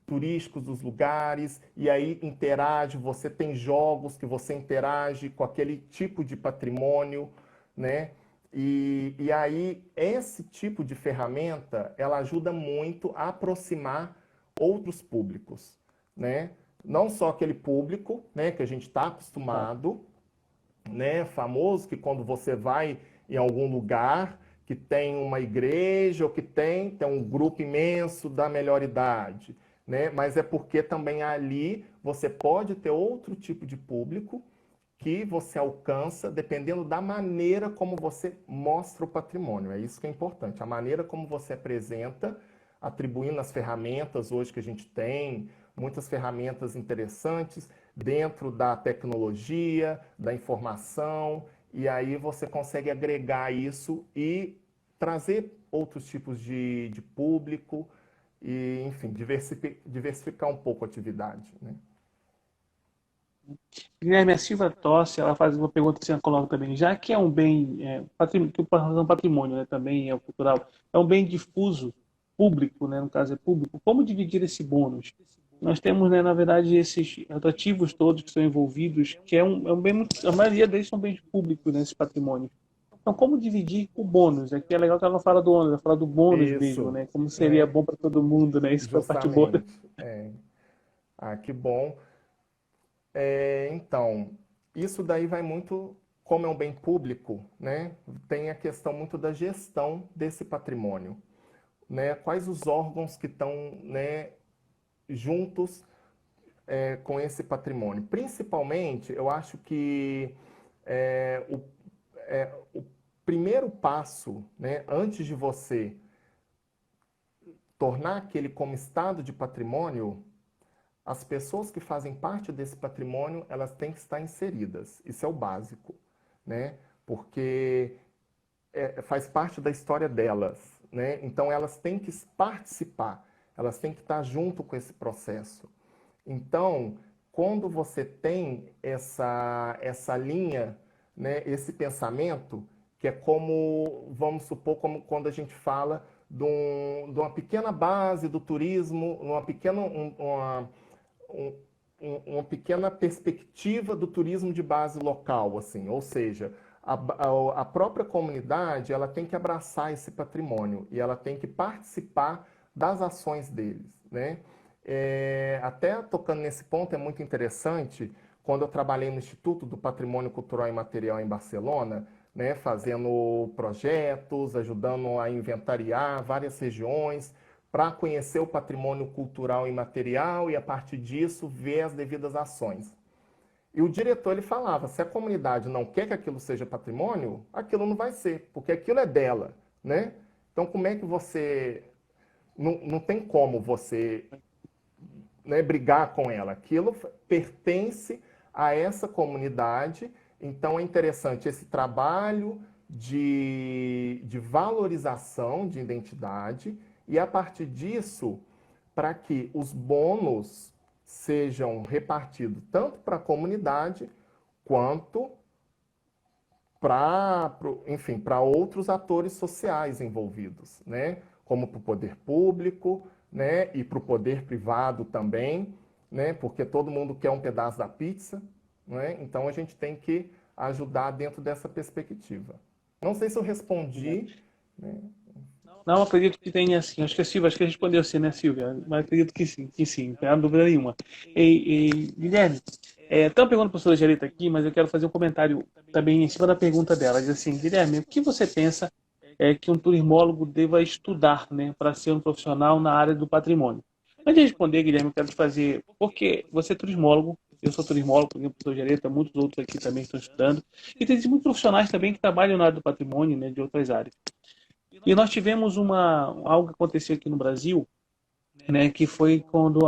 turísticos dos lugares e aí interage, você tem jogos que você interage com aquele tipo de patrimônio, né? E aí esse tipo de ferramenta, ela ajuda muito a aproximar outros públicos, né? Não só aquele público, né, que a gente está Tá. acostumado, né, famoso, que quando você vai em algum lugar que tem uma igreja ou que tem um grupo imenso da melhor idade, né? Mas é porque também ali você pode ter outro tipo de público que você alcança dependendo da maneira como você mostra o patrimônio. É isso que é importante, a maneira como você apresenta, atribuindo as ferramentas hoje que a gente tem, muitas ferramentas interessantes dentro da tecnologia, da informação, e aí você consegue agregar isso e trazer outros tipos de público e, enfim, diversificar um pouco a atividade, né? Guilherme, a Silva Tossi, ela faz uma pergunta que você coloca também, já que é um bem, que é um patrimônio, né, também é cultural, é um bem difuso, público, né, no caso é público, como dividir esse bônus? Nós temos, né, na verdade, esses atrativos todos que são envolvidos, que é um bem, a maioria deles são bens públicos, né, esse patrimônio. Então, como dividir o bônus? Aqui é legal que ela não fala do ônus, ela fala do bônus mesmo, Isso, né, como seria né? bom para todo mundo, né, isso foi a parte boa. Justamente. É. Ah, que bom. Então, isso daí vai muito, como é um bem público, né? Tem a questão muito da gestão desse patrimônio, né? Quais os órgãos que estão, né, juntos com esse patrimônio? Principalmente, eu acho que é, o, o primeiro passo, né, antes de você tornar aquele como estado de patrimônio, as pessoas que fazem parte desse patrimônio, elas têm que estar inseridas. Isso é o básico, né? Porque faz parte da história delas, né? Então elas têm que participar, elas têm que estar junto com esse processo. Então, quando você tem essa linha, né, esse pensamento, que é como, vamos supor, como quando a gente fala de uma pequena base do turismo, um- uma pequena perspectiva do turismo de base local, assim, ou seja, a própria comunidade ela tem que abraçar esse patrimônio e ela tem que participar das ações deles, né? Até tocando nesse ponto é muito interessante quando eu trabalhei no Instituto do Patrimônio Cultural e Material em Barcelona, né, fazendo projetos, ajudando a inventariar várias regiões para conhecer o patrimônio cultural e material e, a partir disso, ver as devidas ações. E o diretor ele falava: se a comunidade não quer que aquilo seja patrimônio, aquilo não vai ser, porque aquilo é dela, né? Então, como é que você. Não tem como você, né, brigar com ela. Aquilo pertence a essa comunidade. Então, é interessante esse trabalho de valorização de identidade e, a partir disso, para que os bônus sejam repartidos tanto para a comunidade quanto para, enfim, para outros atores sociais envolvidos, né? Como para o poder público, né? E para o poder privado também, né? Porque todo mundo quer um pedaço da pizza, né? Então a gente tem que ajudar dentro dessa perspectiva. Não sei se eu respondi, né? Não, acredito que tenha assim. Acho que a Silvia, acho que respondeu sim, né, Silvia? Mas acredito que sim, não tem dúvida nenhuma. Guilherme, estão perguntando para a professora Gerita aqui, mas eu quero fazer um comentário também em cima da pergunta dela. Diz assim, Guilherme, o que você pensa que um turismólogo deva estudar, né, para ser um profissional na área do patrimônio? Antes de responder, Guilherme, eu quero te fazer, porque você é turismólogo, Eu sou turismólogo, por exemplo, sou gerente, muitos outros aqui também estão estudando. E tem muitos profissionais também que trabalham na área do patrimônio, né, de outras áreas. E nós tivemos algo que aconteceu aqui no Brasil, né, que foi quando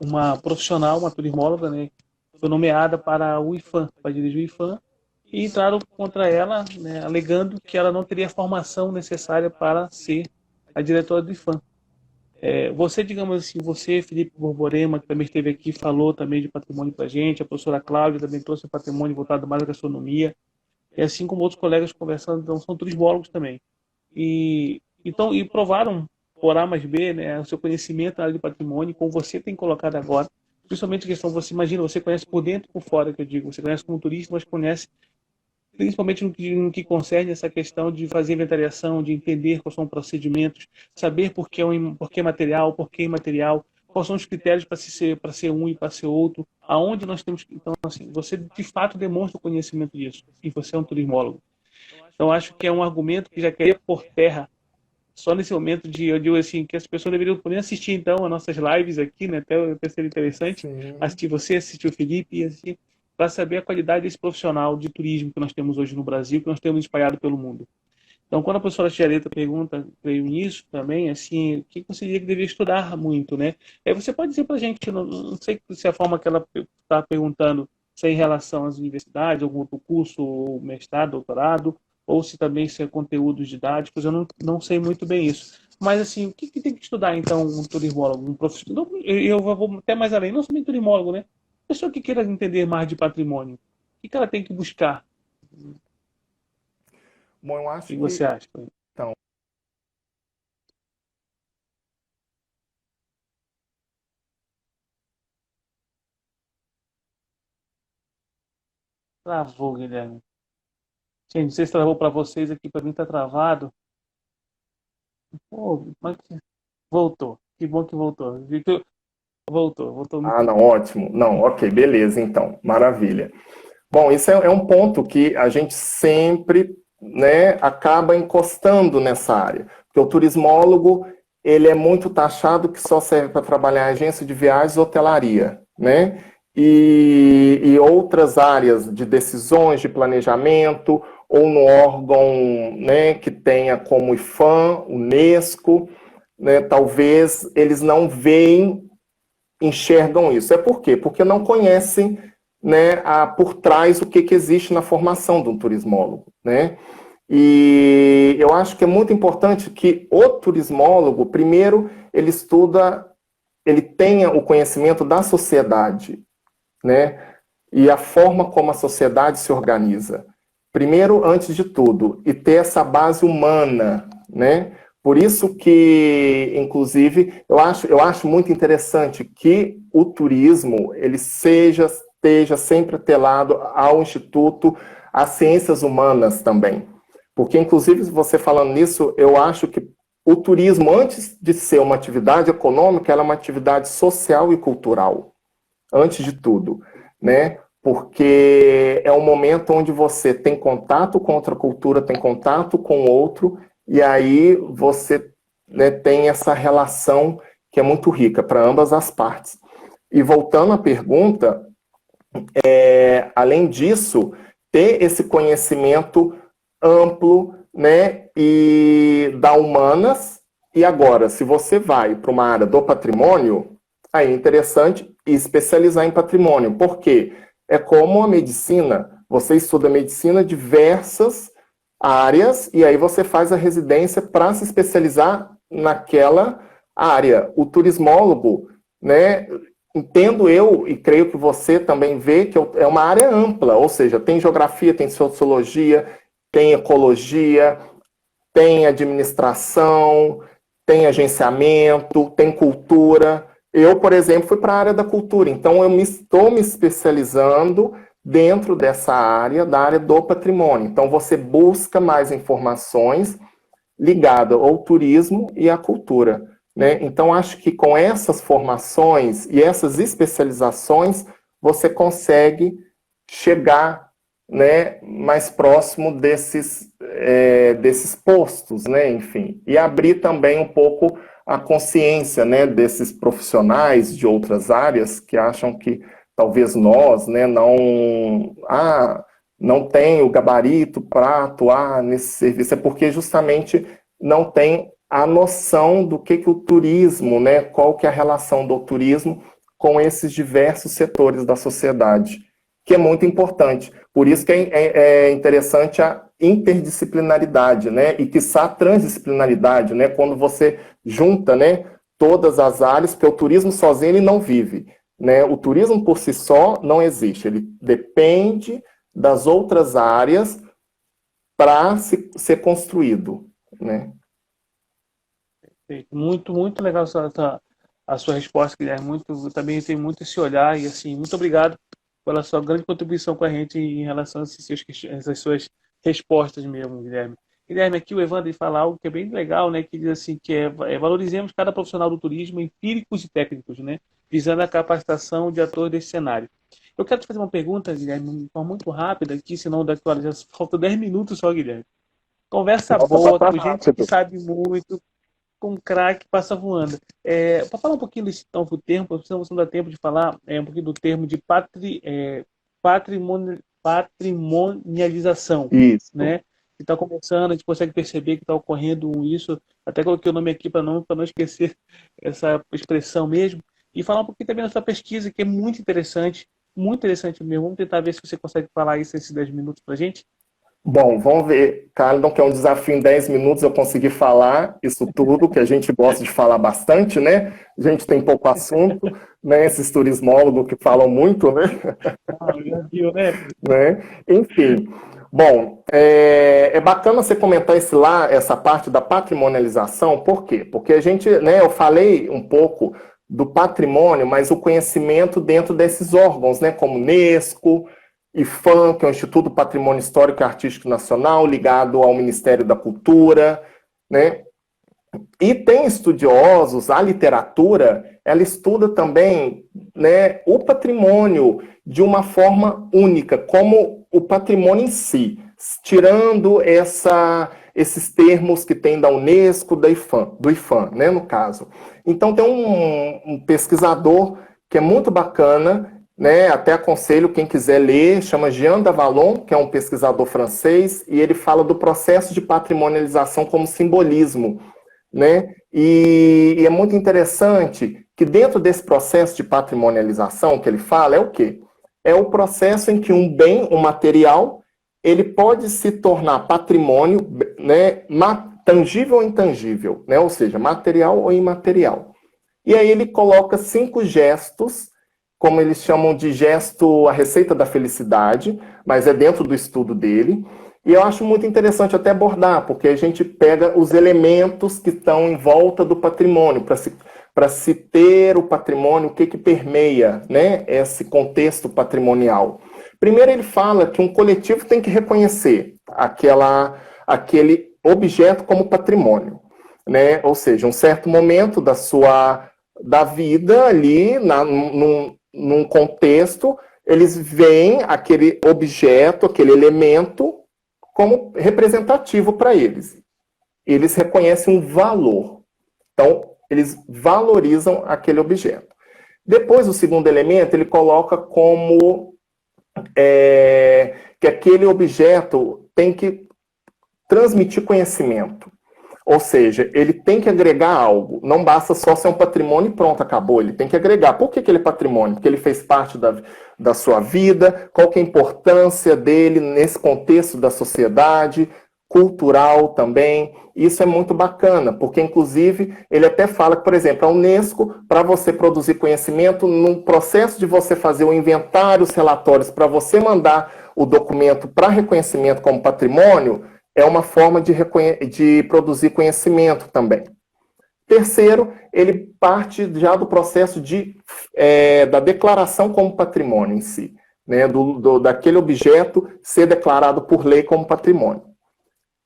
uma profissional, uma turismóloga, né, foi nomeada para o IFAM, para dirigir o IFAM, e entraram contra ela, né, alegando que ela não teria a formação necessária para ser a diretora do IFAM. Você, digamos assim, você, Felipe Borborema, que também esteve aqui, falou também de patrimônio para a gente, a professora Cláudia também trouxe patrimônio voltado mais à gastronomia, e assim como outros colegas conversando, então são turismólogos também. Então, e provaram, por A mais B, né, o seu conhecimento na área de patrimônio, como você tem colocado agora, principalmente a questão, você imagina, você conhece por dentro e por fora, que eu digo, você conhece como turista, mas conhece principalmente no que concerne essa questão de fazer inventariação, de entender quais são os procedimentos, saber por que material, por que imaterial, quais são os critérios para ser um e para ser outro, aonde nós temos que... Então, assim, você de fato demonstra o conhecimento disso, e você é um turismólogo. Então, acho que é um argumento que já cairia por terra só nesse momento eu digo assim, que as pessoas deveriam poder assistir então as nossas lives aqui, né? Até seria interessante Sim. assistir você, assistir o Felipe e assistir para saber a qualidade desse profissional de turismo que nós temos hoje no Brasil, que nós temos espalhado pelo mundo. Então, quando a professora Tiareta pergunta, creio nisso também, assim, o que você diria que deveria estudar muito, né? Aí você pode dizer para a gente, não sei se a forma que ela está perguntando se é em relação às universidades, algum outro curso, ou mestrado, doutorado, ou se também se é conteúdos didáticos, eu não sei muito bem isso. Mas, assim, o que tem que estudar, então, um turismólogo, um profissional? Eu vou até mais além, não somente turismólogo, né? Pessoa que queira entender mais de patrimônio, o que ela tem que buscar? Bom, eu O que acho você que, acha? então, Travou, Guilherme. Gente, não sei se travou para vocês aqui, para mim tá travado. Pô, voltou. Que bom que voltou. Voltou muito não, bem. ótimo. Não, ok, beleza, então, maravilha. Bom, isso é um ponto que a gente sempre, né, acaba encostando nessa área. Porque o turismólogo, ele é muito taxado que só serve para trabalhar em agência de viagens e hotelaria, né? E outras áreas de decisões, de planejamento, ou no órgão, né, que tenha como IFAM, Unesco, né, talvez eles não veem, enxergam isso. É por quê? Porque não conhecem, né, por trás o que existe na formação de um turismólogo, né? E eu acho que é muito importante que o turismólogo, primeiro, ele tenha o conhecimento da sociedade, né? E a forma como a sociedade se organiza. Primeiro, antes de tudo, e ter essa base humana, né? Por isso que, inclusive, eu acho muito interessante que o turismo ele esteja sempre atrelado ao Instituto, às ciências humanas também. Porque, inclusive, você falando nisso, eu acho que o turismo, antes de ser uma atividade econômica, ela é uma atividade social e cultural, antes de tudo, né? Porque é um momento onde você tem contato com outra cultura, tem contato com outro, e aí você, né, tem essa relação que é muito rica para ambas as partes. E voltando à pergunta, além disso, ter esse conhecimento amplo, né, e da humanas, e agora, se você vai para uma área do patrimônio, aí é interessante especializar em patrimônio, porque é como a medicina, você estuda medicina diversas áreas, e aí você faz a residência para se especializar naquela área. O turismólogo, né, entendo eu, e creio que você também vê, que é uma área ampla, ou seja, tem geografia, tem sociologia, tem ecologia, tem administração, tem agenciamento, tem cultura. Eu, por exemplo, fui para a área da cultura, então eu estou me especializando dentro dessa área, da área do patrimônio. Então você busca mais informações ligadas ao turismo e à cultura, né? Então acho que com essas formações e essas especializações você consegue chegar, né, mais próximo desses postos, né, enfim, e abrir também um pouco a consciência, né, desses profissionais de outras áreas que acham que talvez nós, né, não tem o gabarito para atuar nesse serviço, é porque justamente não tem a noção do que o turismo, né, qual que é a relação do turismo com esses diversos setores da sociedade, que é muito importante. Por isso que é interessante a interdisciplinaridade, né, e quiçá a transdisciplinaridade, né, quando você junta, né, todas as áreas, porque o turismo sozinho ele não vive, né, o turismo por si só não existe, ele depende das outras áreas para ser construído, né. Muito, muito legal a sua resposta, Guilherme. Também tem muito esse olhar e assim, muito obrigado pela sua grande contribuição com a gente em relação a essas suas respostas mesmo, Guilherme. Guilherme, aqui o Evandro fala algo que é bem legal, né? Que diz assim que valorizemos cada profissional do turismo, empíricos e técnicos, né? Visando a capacitação de atores desse cenário. Eu quero te fazer uma pergunta, Guilherme, de forma muito rápida aqui, senão daqui a já falta 10 minutos só, Guilherme. Conversa Nossa, boa, passa com gente que rápido. sabe muito, com um craque passa voando. Para falar um pouquinho desse novo termo, precisamos dar tempo de falar um pouquinho do termo de patrimonialização, Isso. né? Que está começando, a gente consegue perceber que está ocorrendo isso. Até coloquei o nome aqui para não esquecer essa expressão mesmo. E falar um pouquinho também da sua pesquisa, que é muito interessante mesmo. Vamos tentar ver se você consegue falar isso nesses 10 minutos para a gente. Bom, vamos ver, Carlton, que é um desafio em 10 minutos eu conseguir falar isso tudo, que a gente gosta de falar bastante, né? A gente tem pouco assunto, né? Esses turismólogos que falam muito, né? Já viu, né? Né? Enfim, bom, é bacana você comentar essa parte da patrimonialização, por quê? Porque a gente, né, eu falei um pouco do patrimônio, mas o conhecimento dentro desses órgãos, né, como Unesco, IPHAN, que é o Instituto Patrimônio Histórico e Artístico Nacional, ligado ao Ministério da Cultura, né? E tem estudiosos, a literatura, ela estuda também, né, o patrimônio de uma forma única, como o patrimônio em si, tirando esses termos que tem da Unesco, do IPHAN, né, no caso. Então tem um pesquisador que é muito bacana, né, até aconselho quem quiser ler, chama Jean Davalon, que é um pesquisador francês, e ele fala do processo de patrimonialização como simbolismo, né? E é muito interessante que dentro desse processo de patrimonialização que ele fala, é o quê? É o processo em que um bem, um material, ele pode se tornar patrimônio, né, tangível ou intangível, né? Ou seja, material ou imaterial. E aí ele coloca 5 gestos, como eles chamam de gesto, a receita da felicidade, mas é dentro do estudo dele. E eu acho muito interessante até abordar, porque a gente pega os elementos que estão em volta do patrimônio, para se ter o patrimônio, o que permeia, né, esse contexto patrimonial. Primeiro ele fala que um coletivo tem que reconhecer aquele objeto como patrimônio, né? Ou seja, um certo momento da vida ali, num contexto, eles veem aquele objeto, aquele elemento como representativo para eles. Eles reconhecem um valor. Então, eles valorizam aquele objeto. Depois, o segundo elemento, ele coloca como que aquele objeto tem que transmitir conhecimento. Ou seja, ele tem que agregar algo. Não basta só ser um patrimônio e pronto, acabou. Ele tem que agregar. Por que ele é patrimônio? Porque ele fez parte da sua vida, qual que é a importância dele nesse contexto da sociedade, cultural também. Isso é muito bacana, porque inclusive ele até fala que, por exemplo, a Unesco, para você produzir conhecimento, no processo de você fazer o inventário, os relatórios, para você mandar o documento para reconhecimento como patrimônio, é uma forma de produzir conhecimento também. Terceiro, ele parte já do processo da declaração como patrimônio em si, né, daquele objeto ser declarado por lei como patrimônio.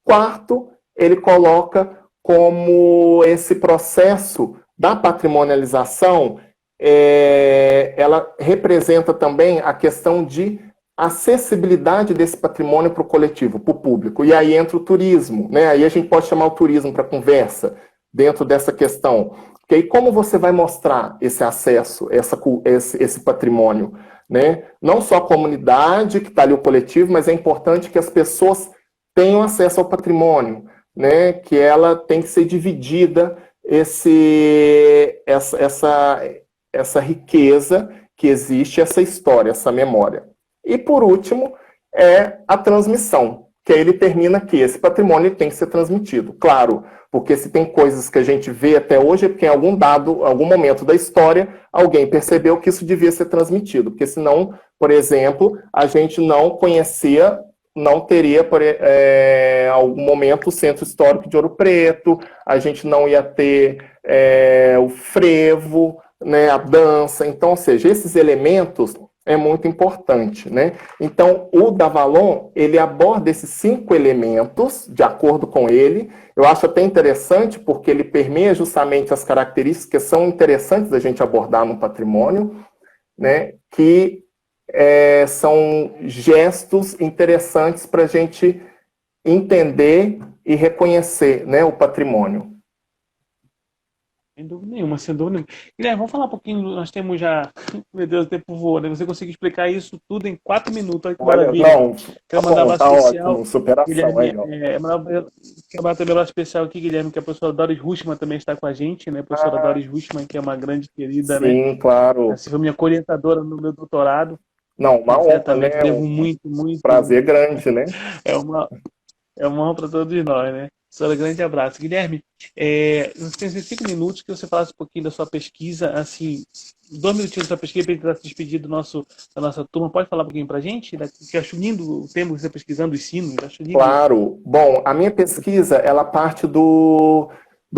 Quarto, ele coloca como esse processo da patrimonialização, ela representa também a questão de acessibilidade desse patrimônio para o coletivo, para o público. E aí entra o turismo, né? Aí a gente pode chamar o turismo para conversa dentro dessa questão. Porque aí como você vai mostrar esse acesso, esse patrimônio? né? Não só a comunidade, que está ali o coletivo, mas é importante que as pessoas tenham acesso ao patrimônio, né? Que ela tem que ser dividida, essa riqueza que existe, essa história, essa memória. E, por último, é a transmissão, que aí ele termina que esse patrimônio tem que ser transmitido. Claro, porque se tem coisas que a gente vê até hoje, é porque em algum momento da história, alguém percebeu que isso devia ser transmitido, porque senão, por exemplo, a gente não conhecia, não teria, algum momento, o Centro Histórico de Ouro Preto, a gente não ia ter o frevo, né, a dança. Então, ou seja, esses elementos é muito importante, né? Então, o Davalon, ele aborda esses 5 elementos, de acordo com ele. Eu acho até interessante, porque ele permeia justamente as características que são interessantes da gente abordar no patrimônio, né? Que são gestos interessantes para a gente entender e reconhecer, né, o patrimônio. Sem dúvida nenhuma, sem dúvida nenhuma. Guilherme, vamos falar um pouquinho, nós temos já, meu Deus, o tempo voa, né? Você conseguiu explicar isso tudo em 4 minutos, olha que Olha, maravilha. não, Quero tá mandar um bom, abraço tá especial, ótimo, superação Guilherme, aí, ó. quero mandar também um abraço especial aqui, Guilherme, que a professora Doris Huschmann também está com a gente, né? A professora Ah, Doris Huschmann, que é uma grande querida, né? sim, claro. Essa foi minha orientadora no meu doutorado, Não, uma e honra, certamente né? devo Um muito, muito, prazer grande, né? é uma, é uma honra para todos nós, né? Professora, grande abraço. Guilherme, nós temos 5 minutos que você falasse um pouquinho da sua pesquisa, assim, 2 minutinhos da sua pesquisa para a gente se despedir da nossa turma. Pode falar um pouquinho para a gente? Que acho lindo o tema que você está pesquisando, os sinos, acho lindo. Claro. Bom, a minha pesquisa, ela parte do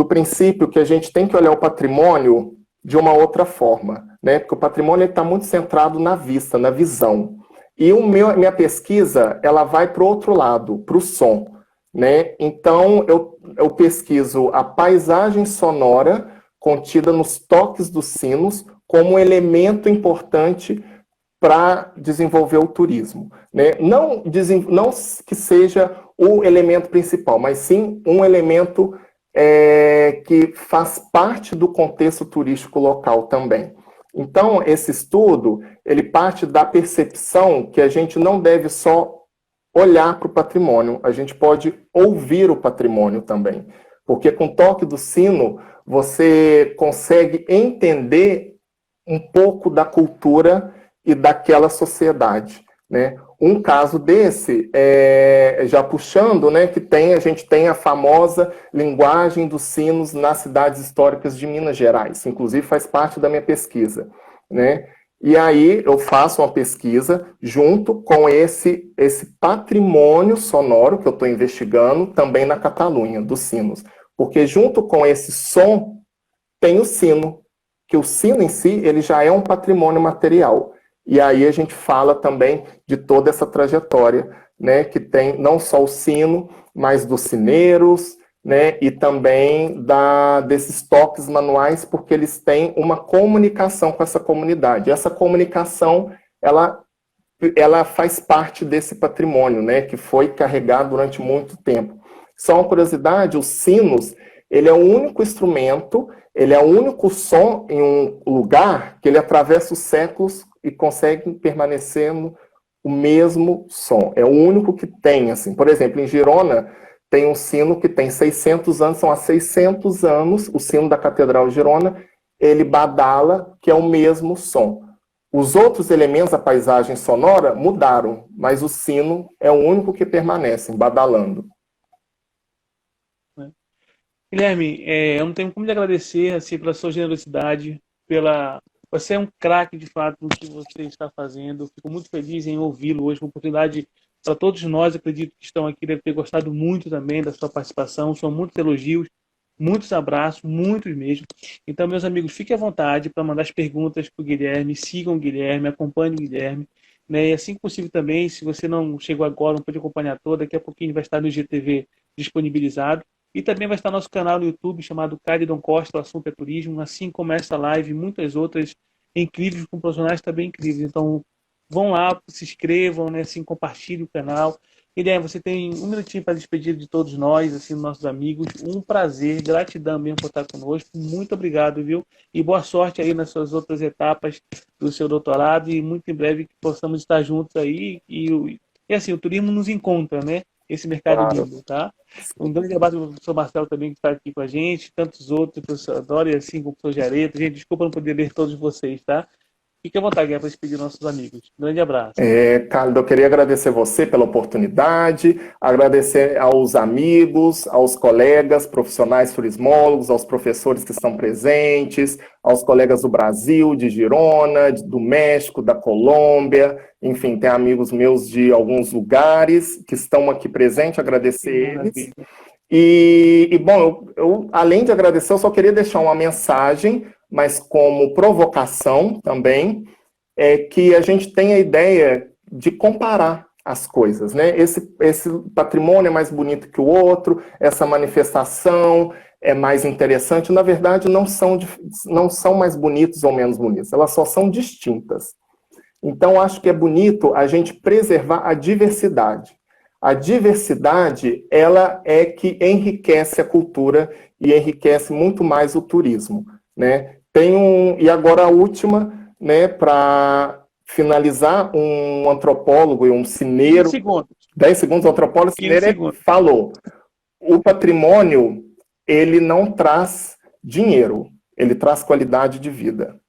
princípio que a gente tem que olhar o patrimônio de uma outra forma, né? Porque o patrimônio está muito centrado na vista, na visão. E minha pesquisa, ela vai para o outro lado, para o som, né? Então, eu pesquiso a paisagem sonora contida nos toques dos sinos como um elemento importante para desenvolver o turismo, né? Não que seja o elemento principal, mas sim um elemento que faz parte do contexto turístico local também. Então, esse estudo, ele parte da percepção que a gente não deve só olhar para o patrimônio, a gente pode ouvir o patrimônio também, porque com o toque do sino, você consegue entender um pouco da cultura e daquela sociedade, né? Um caso desse, já puxando, né, que a gente tem a famosa linguagem dos sinos nas cidades históricas de Minas Gerais, inclusive faz parte da minha pesquisa, né? E aí eu faço uma pesquisa junto com esse patrimônio sonoro que eu estou investigando também na Catalunha, dos sinos, porque junto com esse som tem o sino, que o sino em si, ele já é um patrimônio material. E aí a gente fala também de toda essa trajetória, né, que tem não só o sino, mas dos sineiros, né, e também desses toques manuais, porque eles têm uma comunicação com essa comunidade. E essa comunicação, ela faz parte desse patrimônio, né, que foi carregado durante muito tempo. Só uma curiosidade, os sinos, ele é o único instrumento, ele é o único som em um lugar que ele atravessa os séculos e consegue permanecer no o mesmo som. É o único que tem, assim. Por exemplo, em Girona, tem um sino que tem 600 anos, são há 600 anos, o sino da Catedral de Girona, ele badala, que é o mesmo som. Os outros elementos da paisagem sonora mudaram, mas o sino é o único que permanece, badalando. Guilherme, eu não tenho como lhe agradecer assim, pela sua generosidade, você é um craque de fato no que você está fazendo. Fico muito feliz em ouvi-lo hoje, uma oportunidade para todos nós, acredito que estão aqui, deve ter gostado muito também da sua participação. São muitos elogios, muitos abraços, muitos mesmo. Então, meus amigos, fiquem à vontade para mandar as perguntas para o Guilherme, sigam o Guilherme, acompanhem o Guilherme. Né? E assim que possível também, se você não chegou agora, não pode acompanhar toda, daqui a pouquinho vai estar no GTV disponibilizado. E também vai estar nosso canal no YouTube chamado Caridon Costa, o assunto é turismo, assim como esta live e muitas outras incríveis, com profissionais também incríveis. Então, vão lá, se inscrevam, né, assim, compartilhem o canal. Guilherme, você tem um minutinho para despedir de todos nós, assim, nossos amigos. Um prazer, gratidão mesmo por estar conosco. Muito obrigado, viu? E boa sorte aí nas suas outras etapas do seu doutorado e muito em breve que possamos estar juntos aí. E assim, o turismo nos encontra, né? Esse mercado Claro. lindo, tá? Um grande abraço para o professor Marcelo também, que está aqui com a gente, tantos outros, o professor Adoro e assim com o professor Jareto. Gente, desculpa não poder ler todos vocês, tá? Fique à vontade, Guilherme, para despedir nossos amigos. Grande abraço. Carlos, eu queria agradecer você pela oportunidade, agradecer aos amigos, aos colegas profissionais turismólogos, aos professores que estão presentes, aos colegas do Brasil, de Girona, do México, da Colômbia, enfim, tem amigos meus de alguns lugares que estão aqui presentes, agradecer eles. Maravilha. Bom, além de agradecer, eu só queria deixar uma mensagem, mas como provocação também, é que a gente tem a ideia de comparar as coisas, né? Esse patrimônio é mais bonito que o outro, essa manifestação é mais interessante. Na verdade, não são mais bonitos ou menos bonitos, elas só são distintas. Então, acho que é bonito a gente preservar a diversidade. A diversidade, ela é que enriquece a cultura e enriquece muito mais o turismo, né? E agora a última, né, para finalizar, um antropólogo e um 15 cineiro, segundos. 10 segundos, o antropólogo 15 cineiro segundos. falou: o patrimônio, ele não traz dinheiro, ele traz qualidade de vida.